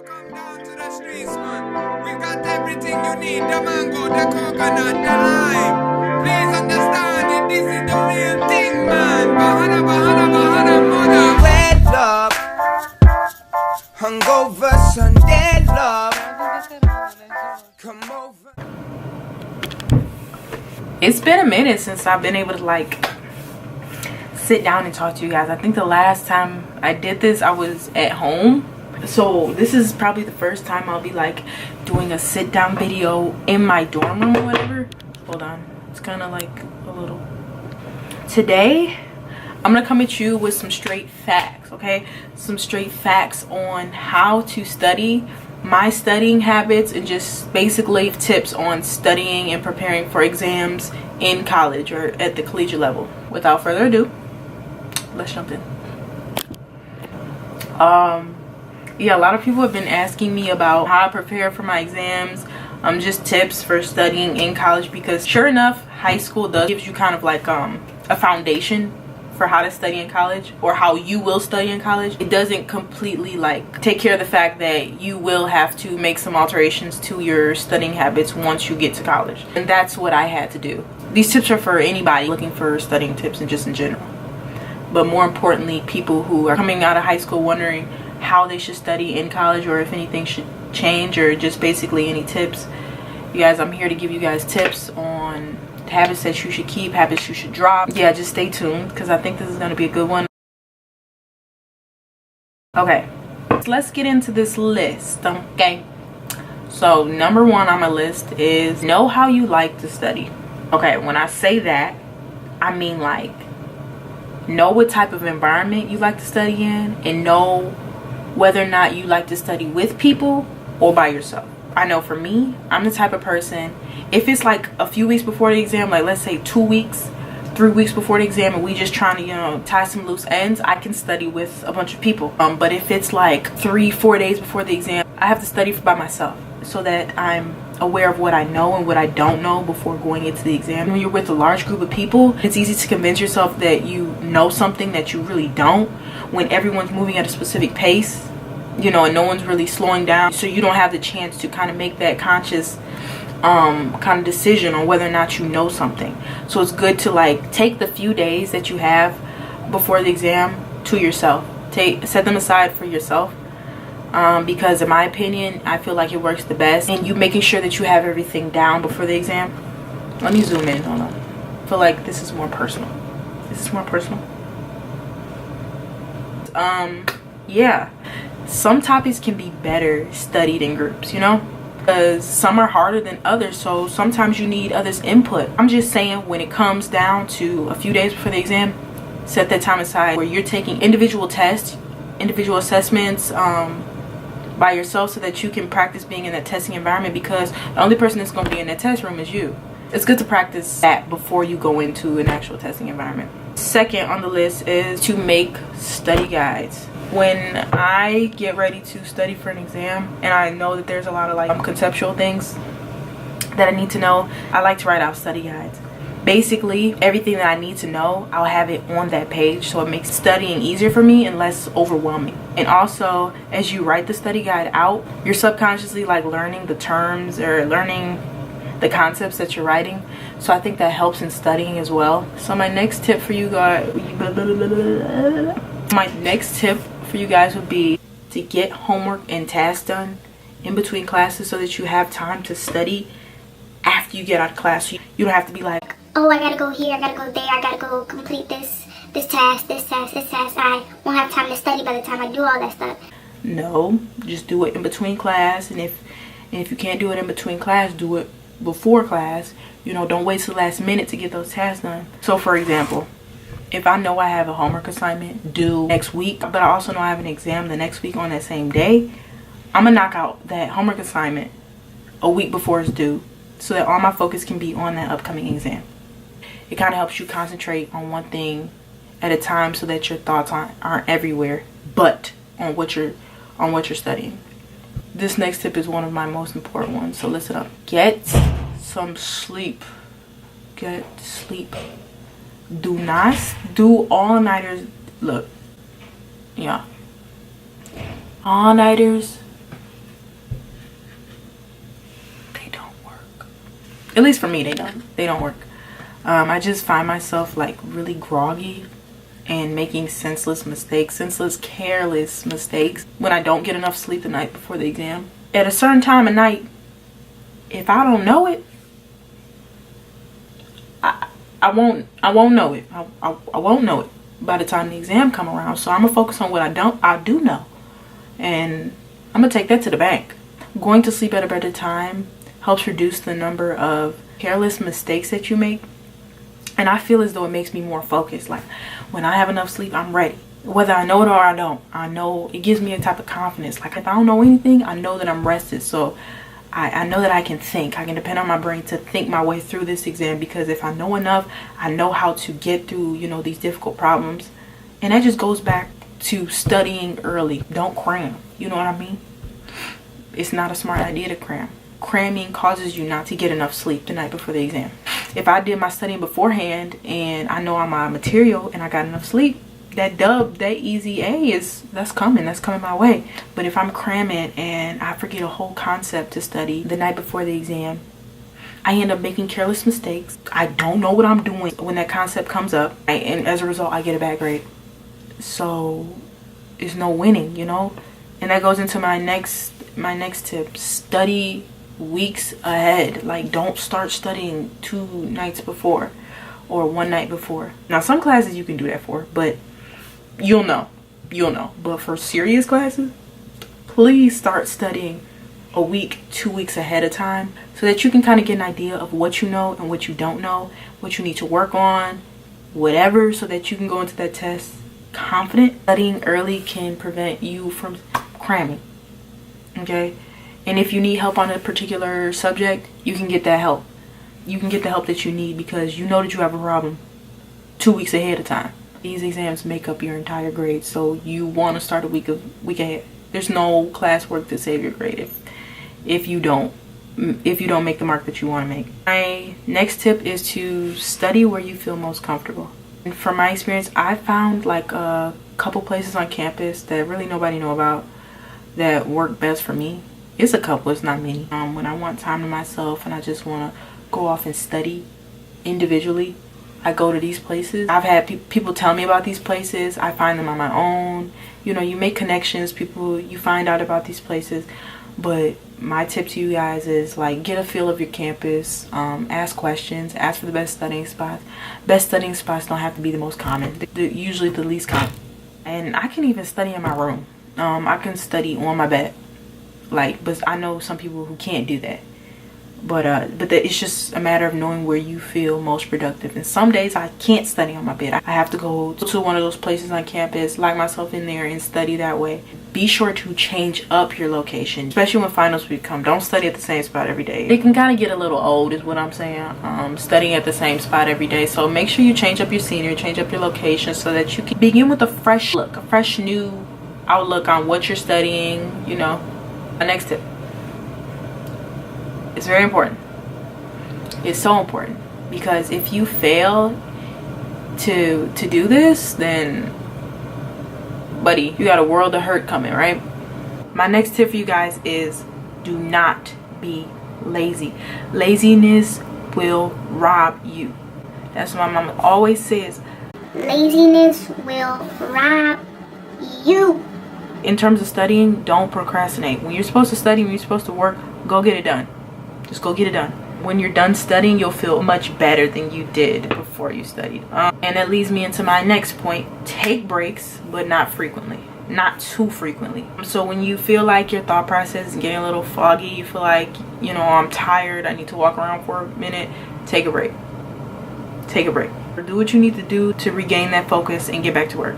come down to the streets, man. We got everything you need, the mango, the coconut, the lime. Please understand it, this is the real thing, man. Bahana, bahana, bahana, mother. Wet love, hungover Sunday love. Come over. It's been a minute since I've been able to like sit down and talk to you guys. I think the last time I did this I was at home, so this is probably the first time I'll be like doing a sit down video in my dorm room or whatever. Hold on, it's kind of like a little. Today I'm gonna come at you with some straight facts, okay? Some straight facts on how to study, my studying habits, and just basically tips on studying and preparing for exams in college or at the collegiate level. Without further ado, let's jump in. Yeah, a lot of people have been asking me about how I prepare for my exams, just tips for studying in college, because sure enough, high school does gives you kind of like a foundation for how to study in college, or how you will study in college. It doesn't completely like take care of the fact that you will have to make some alterations to your studying habits once you get to college, and that's what I had to do. These tips are for anybody looking for studying tips and just in general, but more importantly, people who are coming out of high school wondering how they should study in college, or if anything should change, or just basically any tips. You guys, I'm here to give you guys tips on habits that you should keep, habits you should drop. Yeah, just stay tuned because I think this is going to be a good one. Okay, so let's get into this list. Okay, so number one on my list is know how you like to study. Okay, when I say that, I mean like know what type of environment you like to study in, and know whether or not you like to study with people or by yourself. I know for me, I'm the type of person, if it's like a few weeks before the exam, like let's say 2 weeks, 3 weeks before the exam, and we just trying to, you know, tie some loose ends, I can study with a bunch of people. But if it's like 3-4 days before the exam, I have to study by myself so that I'm aware of what I know and what I don't know before going into the exam. When you're with a large group of people, it's easy to convince yourself that you know something that you really don't, when everyone's moving at a specific pace, you know, and no one's really slowing down, so you don't have the chance to kind of make that conscious kind of decision on whether or not you know something. So it's good to like take the few days that you have before the exam to yourself. Set them aside for yourself, because in my opinion, I feel like it works the best. And you making sure that you have everything down before the exam. Let me zoom in. Hold on. I feel like this is more personal. This is more personal. Yeah, some topics can be better studied in groups, you know, because some are harder than others, so sometimes you need others' input. I'm just saying, when it comes down to a few days before the exam, set that time aside where you're taking individual tests, individual assessments by yourself, so that you can practice being in that testing environment, because the only person that's going to be in that test room is you. It's good to practice that before you go into an actual testing environment. Second on the list is to make study guides. When I get ready to study for an exam and I know that there's a lot of like conceptual things that I need to know, I like to write out study guides. Basically, everything that I need to know, I'll have it on that page, so it makes studying easier for me and less overwhelming. And also, as you write the study guide out, you're subconsciously like learning the terms or learning the concepts that you're writing. So I think that helps in studying as well. So my next tip for you guys, would be to get homework and tasks done in between classes, so that you have time to study after you get out of class. You don't have to be like, oh, I gotta go here, I gotta go there, I gotta go complete this task. I won't have time to study by the time I do all that stuff. No, just do it in between class. And if you can't do it in between class, do it before class. You know, don't wait till the last minute to get those tasks done. So for example, if I know I have a homework assignment due next week, but I also know I have an exam the next week on that same day, I'm gonna knock out that homework assignment a week before it's due, so that all my focus can be on that upcoming exam. It kind of helps you concentrate on one thing at a time, so that your thoughts aren't everywhere but on what you're studying. This next tip is one of my most important ones, so listen up. Get some sleep. Get sleep. Do not do all-nighters. Look, yeah, all-nighters At least for me, they don't work. I just find myself like really groggy and making senseless, careless mistakes when I don't get enough sleep the night before the exam. At a certain time of night, if I don't know it, I won't know it. I won't know it by the time the exam come around. So I'm gonna focus on what I do know, and I'm gonna take that to the bank. Going to sleep at a better time helps reduce the number of careless mistakes that you make, and I feel as though it makes me more focused. Like when I have enough sleep, I'm ready. Whether I know it or I don't, I know it gives me a type of confidence. Like if I don't know anything, I know that I'm rested. So I know that I can think. I can depend on my brain to think my way through this exam, because if I know enough, I know how to get through, you know, these difficult problems. And that just goes back to studying early. Don't cram. You know what I mean? It's not a smart idea to cram. Cramming causes you not to get enough sleep the night before the exam. If I did my studying beforehand and I know on my material and I got enough sleep, that easy A that's coming my way. But if I'm cramming and I forget a whole concept to study the night before the exam, I end up making careless mistakes. I don't know what I'm doing when that concept comes up, and as a result I get a bad grade. So there's no winning, you know. And that goes into my next tip. Study weeks ahead. Like don't start studying 2 nights before or 1 night before. Now some classes you can do that for, but you'll know. But for serious classes, please start studying a week, 2 weeks ahead of time, so that you can kind of get an idea of what you know and what you don't know, what you need to work on, whatever, so that you can go into that test confident. Studying early can prevent you from cramming, okay? And if you need help on a particular subject, you can get that help. You can get the help that you need because you know that you have a problem 2 weeks ahead of time. These exams make up your entire grade, so you want to start a week ahead. There's no classwork to save your grade if you don't make the mark that you want to make. My next tip is to study where you feel most comfortable. And from my experience, I found like a couple places on campus that really nobody know about that work best for me. It's a couple, it's not many. When I want time to myself and I just want to go off and study individually, I go to these places. I've had people tell me about these places. I find them on my own. You know, you make connections, you find out about these places. But my tip to you guys is like get a feel of your campus, ask questions, ask for the best studying spots. Best studying spots don't have to be the most common. They're usually the least common. And I can even study in my room. I can study on my bed. But I know some people who can't do that. But it's just a matter of knowing where you feel most productive. And some days I can't study on my bed. I have to go to one of those places on campus, lock myself in there and study that way. Be sure to change up your location, especially when finals week come. Don't study at the same spot every day. It can kind of get a little old is what I'm saying, studying at the same spot every day. So make sure you change up your scenery, change up your location, so that you can begin with a fresh look, a fresh new outlook on what you're studying, you know. My next tip. It's very important. It's so important, because if you fail to do this, then buddy, you got a world of hurt coming, right? My next tip for you guys is do not be lazy. Laziness will rob you. That's what my mama always says. Laziness will rob you. In terms of studying, don't procrastinate. When you're supposed to study, when you're supposed to work, go get it done. Just go get it done. When you're done studying, you'll feel much better than you did before you studied. And that leads me into my next point. Take breaks, but not frequently. Not too frequently. So when you feel like your thought process is getting a little foggy, you feel like, you know, I'm tired, I need to walk around for a minute, take a break. Take a break. Or do what you need to do to regain that focus and get back to work.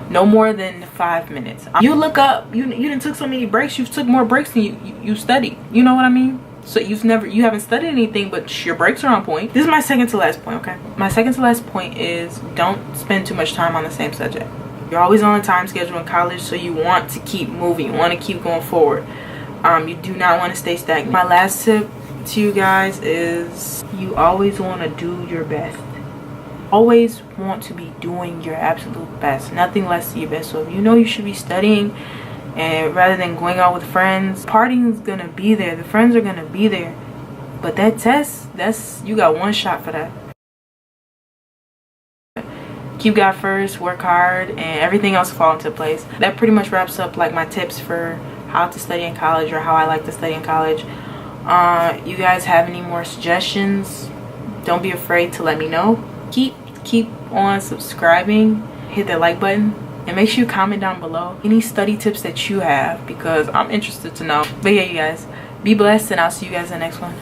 No more than 5 minutes. You look up, you didn't took so many breaks, you've took more breaks than you studied. You know what I mean? So you haven't studied anything, but your breaks are on point. This is my second to last point, okay? My second to last point is don't spend too much time on the same subject. You're always on a time schedule in college, so you want to keep moving. You want to keep going forward. You do not want to stay stagnant. My last tip to you guys is you always want to do your best. Always want to be doing your absolute best. Nothing less than your best. So if you know you should be studying, and rather than going out with friends, partying is gonna be there, the friends are gonna be there, But that test, you got one shot for that. Keep God first, work hard, and everything else fall into place. That pretty much wraps up like my tips for how to study in college, or how I like to study in college. You guys have any more suggestions? Don't be afraid to let me know. Keep on subscribing, hit that like button, and make sure you comment down below any study tips that you have, because I'm interested to know. But yeah, you guys, be blessed, and I'll see you guys in the next one.